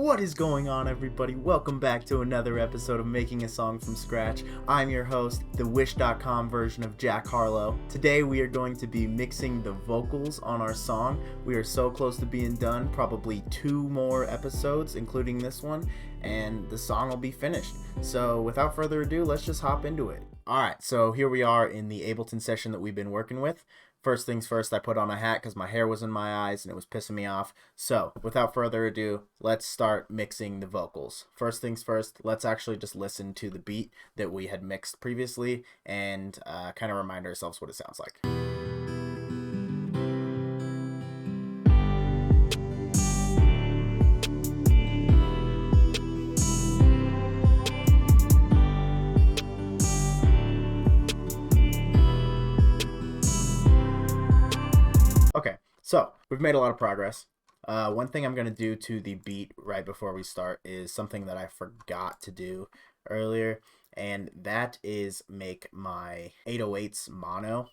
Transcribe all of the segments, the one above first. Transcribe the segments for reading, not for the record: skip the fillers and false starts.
What is going on, everybody? Welcome back to another episode of Making a Song from Scratch. I'm your host, the Wish.com version of Jack Harlow. Today we are going to be mixing the vocals on our song. We are so close to being done, probably 2 more episodes, including this one, and the song will be finished. So without further ado, let's just hop into it. Alright, so here we are in the Ableton session that we've been working with. First things first, I put on a hat because my hair was in my eyes and it was pissing me off. So, without further ado, let's start mixing the vocals. First things first, let's actually just listen to the beat that we had mixed previously and kind of remind ourselves what it sounds like. Okay, so we've made a lot of progress. One thing I'm going to do to the beat right before we start is something that I forgot to do earlier, and that is make my 808s mono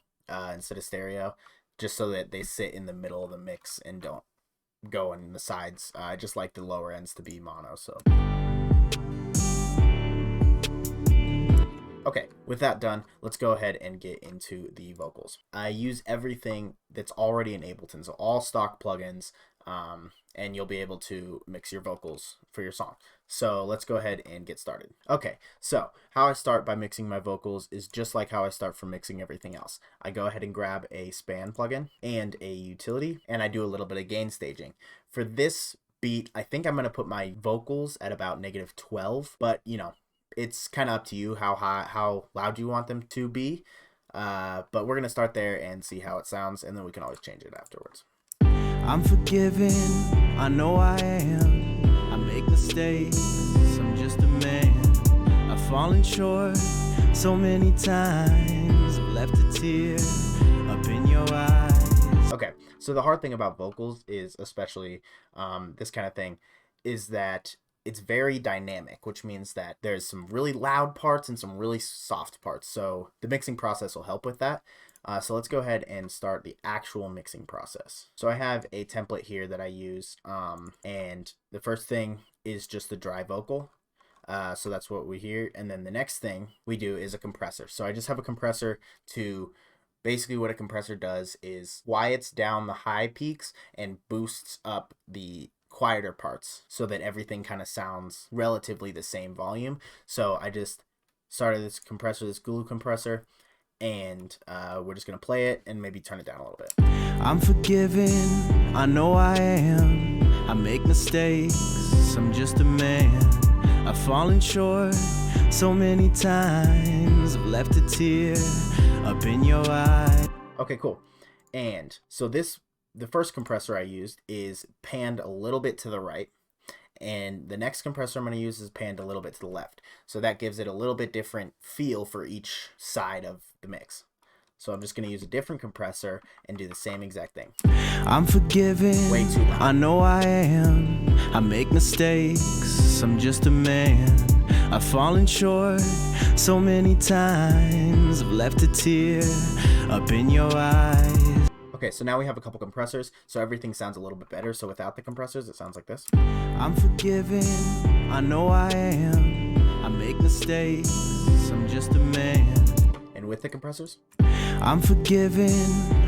instead of stereo, just so that they sit in the middle of the mix and don't go in the sides. I just like the lower ends to be mono, so... Okay, with that done, let's go ahead and get into the vocals. I use everything that's already in Ableton, so all stock plugins, and you'll be able to mix your vocals for your song. So let's go ahead and get started. Okay, so how I start by mixing my vocals is just like how I start for mixing everything else. I go ahead and grab a span plugin and a utility, and I do a little bit of gain staging. For this beat, I think I'm going to put my vocals at about -12, but you know, it's kind of up to you how loud you want them to be, but we're gonna start there and see how it sounds, and then we can always change it afterwards. I'm forgiven, I know I am. I make mistakes, I'm just a man. I've fallen short so many times. I've left a tear up in your eyes. Okay, so the hard thing about vocals is, especially this kind of thing, is that it's very dynamic, which means that there's some really loud parts and some really soft parts. So the mixing process will help with that. So let's go ahead and start the actual mixing process. So I have a template here that I use, and the first thing is just the dry vocal. So that's what we hear. And then the next thing we do is a compressor. So I just have a compressor to... Basically what a compressor does is quiets down the high peaks and boosts up the quieter parts so that everything kind of sounds relatively the same volume. So I just started this compressor, this glue compressor, and we're just gonna play it and maybe turn it down a little bit. I'm forgiven, I know I am. I make mistakes, I'm just a man. I've fallen short so many times. I've left a tear up in your eye. Okay, cool. And so the first compressor I used is panned a little bit to the right, and the next compressor I'm going to use is panned a little bit to the left. So that gives it a little bit different feel for each side of the mix. So I'm just going to use a different compressor and do the same exact thing. I'm forgiven, way too loud. I know I am. I make mistakes, I'm just a man. I've fallen short so many times. I've left a tear up in your eyes. Okay, so now we have a couple compressors, so everything sounds a little bit better. So without the compressors, it sounds like this. I'm forgiven, I know I am. I make mistakes, I'm just a man. And with the compressors, I'm forgiven,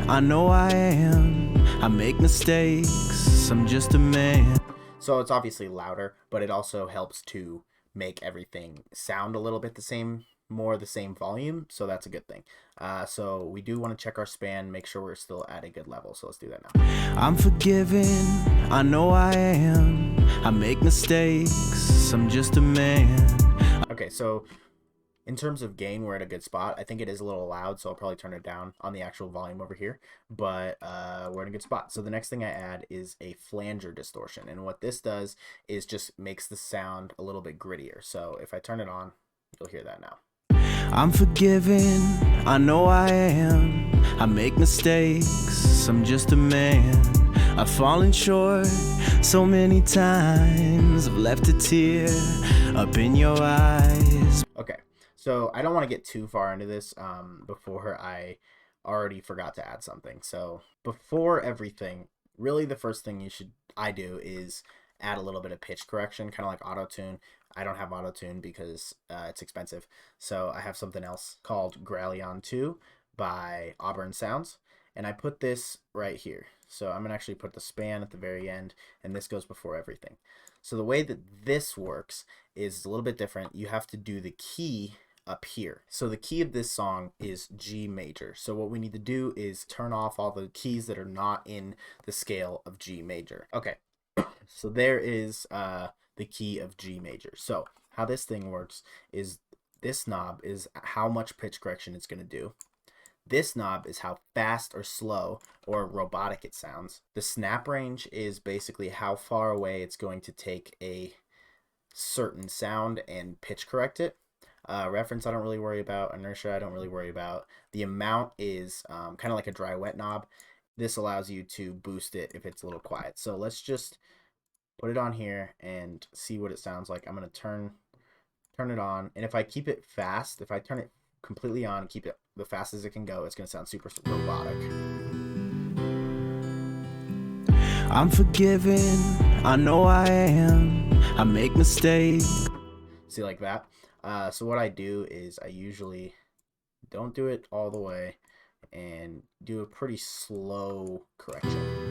I know I am. I make mistakes, I'm just a man. so it's obviously louder, but it also helps to make everything sound a little bit the same volume, so that's a good thing. So we do want to check our span, make sure we're still at a good level, so let's do that now. I'm forgiven, I know I am. I make mistakes, I'm just a man. Okay, so in terms of gain, we're at a good spot. I think it is a little loud, so I'll probably turn it down on the actual volume over here, but we're in a good spot. So the next thing I add is a flanger distortion, and what this does is just makes the sound a little bit grittier. So if I turn it on, you'll hear that now. I'm forgiven, I know I am. I make mistakes, I'm just a man. I've fallen short so many times. I've left a tear up in your eyes. Okay, so I don't want to get too far into this before I already forgot to add something. So before everything, really the first thing I do is add a little bit of pitch correction, kind of like auto tune. I don't have auto tune because it's expensive, so I have something else called Gralion 2 by Auburn Sounds, and I put this right here. So I'm gonna actually put the span at the very end, and this goes before everything. So the way that this works is a little bit different. You have to do the key up here. So the key of this song is G major. So what we need to do is turn off all the keys that are not in the scale of G major. Okay, so there is the key of G major. So how this thing works is this knob is how much pitch correction it's going to do. This knob is how fast or slow or robotic it sounds. The snap range is basically how far away it's going to take a certain sound and pitch correct it. Reference I don't really worry about. Inertia I don't really worry about. The amount is kind of like a dry wet knob. This allows you to boost it if it's a little quiet. So let's just put it on here and see what it sounds like. I'm going to turn it on, and if I keep it fast, if I turn it completely on and keep it the fastest it can go, it's going to sound super robotic. I'm forgiven, I know I am, I make mistakes. See, like that. So what I do is I usually don't do it all the way and do a pretty slow correction.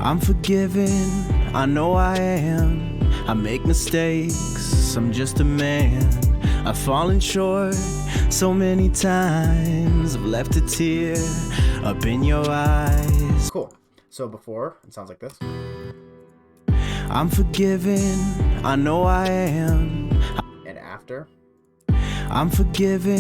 I'm forgiven, I know I am, I make mistakes, I'm just a man. I've fallen short so many times, I've left a tear up in your eyes. Cool. So before, it sounds like this. I'm forgiven, I know I am. And after. I'm forgiven,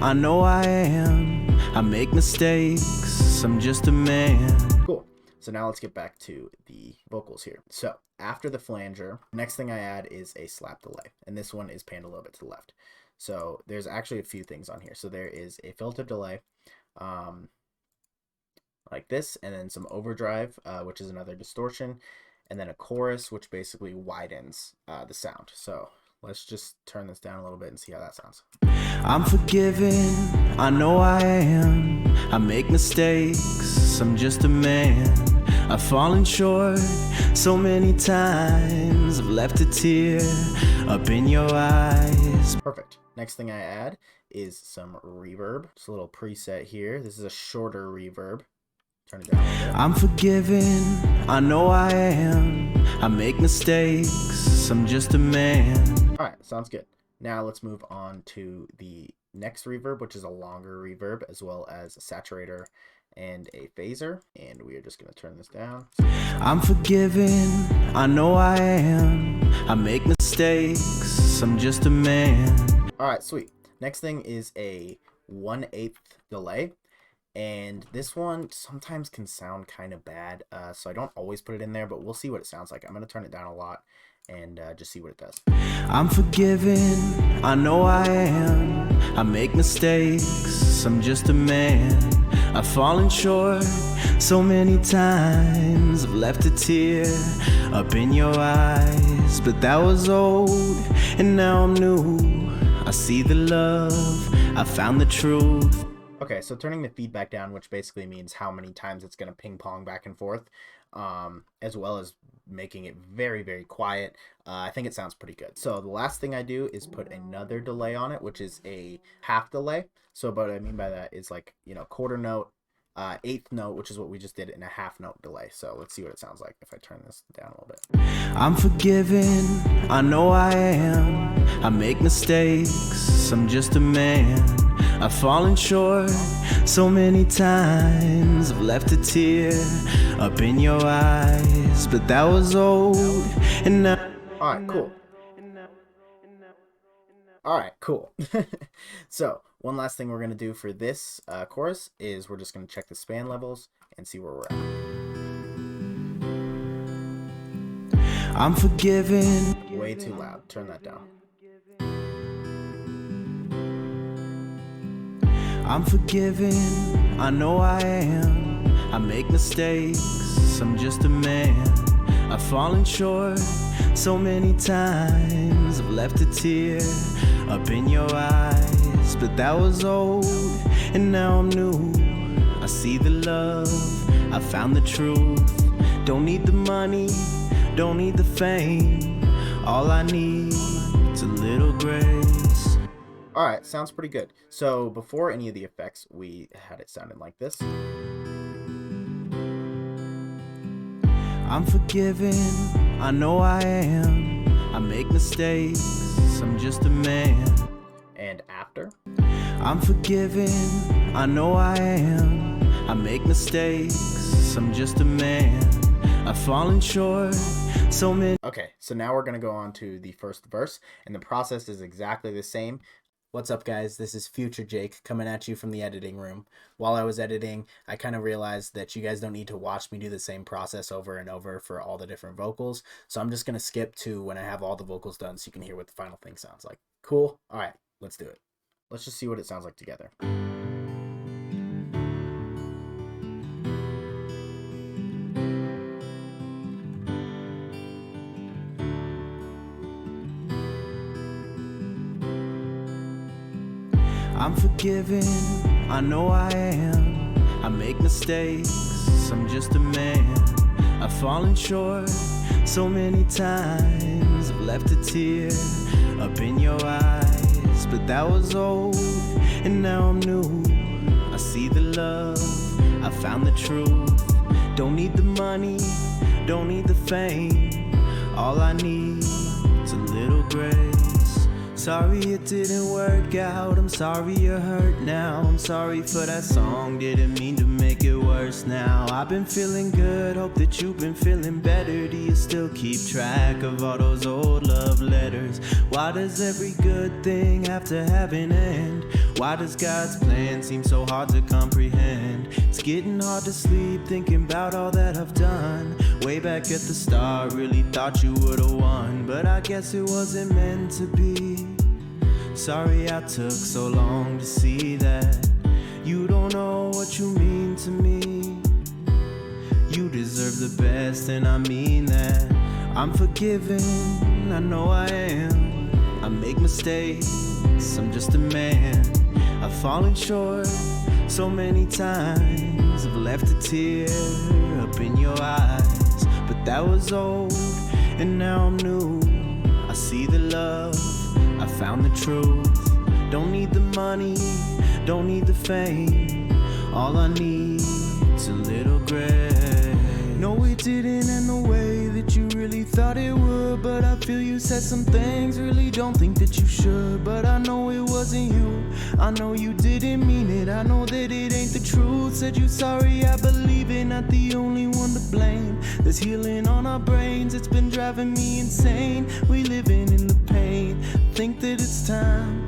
I know I am. I make mistakes, I'm just a man. Cool. So now let's get back to the vocals here. So after the flanger, next thing I add is a slap delay. And this one is panned a little bit to the left. So there's actually a few things on here. So there is a filter delay, like this, and then some overdrive, which is another distortion, and then a chorus, which basically widens the sound. So let's just turn this down a little bit and see how that sounds. I'm forgiven, I know I am. I make mistakes, I'm just a man. I've fallen short so many times, I've left a tear up in your eyes. Perfect. Next thing I add is some reverb. It's a little preset here. This is a shorter reverb. Turn it down a little bit. I'm forgiven, I know I am. I make mistakes, I'm just a man. Alright, sounds good. Now let's move on to the next reverb, which is a longer reverb, as well as a saturator and a phaser. And we are just going to turn this down. I'm forgiven, I know I am. I make mistakes, I'm just a man. Alright, sweet. Next thing is a 1/8 delay. And this one sometimes can sound kind of bad, so I don't always put it in there, but we'll see what it sounds like. I'm going to turn it down a lot and just see what it does. I'm forgiven, I know I am. I make mistakes, I'm just a man. I've fallen short so many times, I've left a tear up in your eyes. But that was old, and now I'm new. I see the love, I found the truth. Okay, so turning the feedback down, which basically means how many times it's going to ping pong back and forth, as well as making it very, very quiet. I think it sounds pretty good. So the last thing I do is put another delay on it, which is a half delay. So what I mean by that is, like, you know, quarter note, eighth note, which is what we just did, in a half note delay. So let's see what it sounds like if I turn this down a little bit. I'm forgiven, I know I am. I make mistakes, I'm just a man. I've fallen short so many times, I've left a tear up in your eyes. But that was old, and now... Alright, cool. Alright, cool. So, one last thing we're going to do for this chorus is we're just going to check the span levels and see where we're at. I'm forgiven. Way too loud. Turn that down. I'm forgiven, I know I am. I make mistakes, I'm just a man. I've fallen short so many times, I've left a tear up in your eyes. But that was old, and now I'm new. I see the love, I found the truth. Don't need the money, don't need the fame. All I need is a little grace. Alright, sounds pretty good. So before any of the effects, we had it sounding like this. I'm forgiven, I know I am. I make mistakes, I'm just a man. And after. I'm forgiven, I know I am. I make mistakes, I'm just a man. I've fallen short so many. Okay, so now we're going to go on to the first verse, and the process is exactly the same. What's up, guys? This is Future Jake coming at you from the editing room. While I was editing, I kind of realized that you guys don't need to watch me do the same process over and over for all the different vocals, so I'm just going to skip to when I have all the vocals done so you can hear what the final thing sounds like. Cool? All right, let's do it. Let's just see what it sounds like together. I'm forgiven, I know I am. I make mistakes, I'm just a man. I've fallen short so many times. I've left a tear up in your eyes, but that was old and now I'm new. I see the love, I found the truth. Don't need the money, don't need the fame. All I need is a little grace. Sorry it didn't work out, I'm sorry you're hurt now. I'm sorry for that song, didn't mean to make it worse now. I've been feeling good, hope that you've been feeling better. Do you still keep track of all those old love letters? Why does every good thing have to have an end? Why does God's plan seem so hard to comprehend? It's getting hard to sleep thinking about all that I've done. Way back at the start, really thought you would've won, but I guess it wasn't meant to be. Sorry I took so long to see that. You don't know what you mean to me. You deserve the best and I mean that. I'm forgiven, I know I am. I make mistakes, I'm just a man. I've fallen short so many times. I've left a tear up in your eyes, but that was old and now I'm new. I see the love, I found the truth. Don't need the money, don't need the fame. All I need is a little grace. No, it didn't end the way that you really thought it would, but I feel you said some things, really don't think that you should. But I know it wasn't you, I know you didn't mean it. I know that it ain't the truth. Said you sorry, I believe it, not the only one to blame. There's healing on our brains, it's been driving me insane. We living in the pain, think that it's time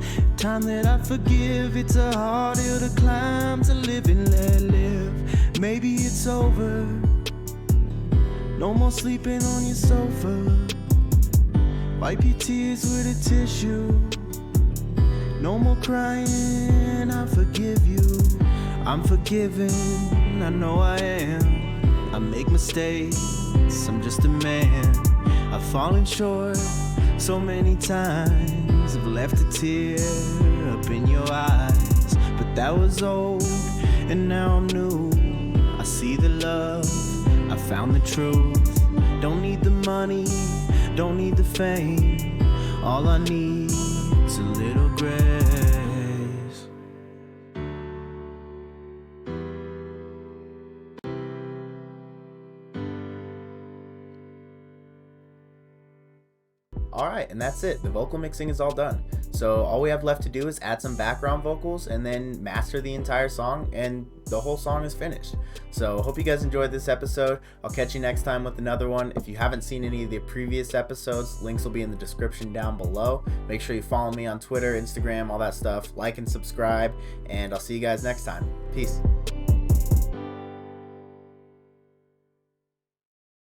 that I forgive. It's a hard hill to climb, to live and let live. Maybe it's over, no more sleeping on your sofa. Wipe your tears with a tissue. No more crying, I forgive you. I'm forgiven, I know I am. I make mistakes, I'm just a man. I've fallen short so many times. I've left a tear up in your eyes, but that was old and now I'm new. I see the love, I found the truth. Don't need the money, don't need the fame. All I need is a little grace. Alright, and that's it. The vocal mixing is all done. So all we have left to do is add some background vocals and then master the entire song, and the whole song is finished. So hope you guys enjoyed this episode. I'll catch you next time with another one. If you haven't seen any of the previous episodes, links will be in the description down below. Make sure you follow me on Twitter, Instagram, all that stuff. Like and subscribe, and I'll see you guys next time. Peace.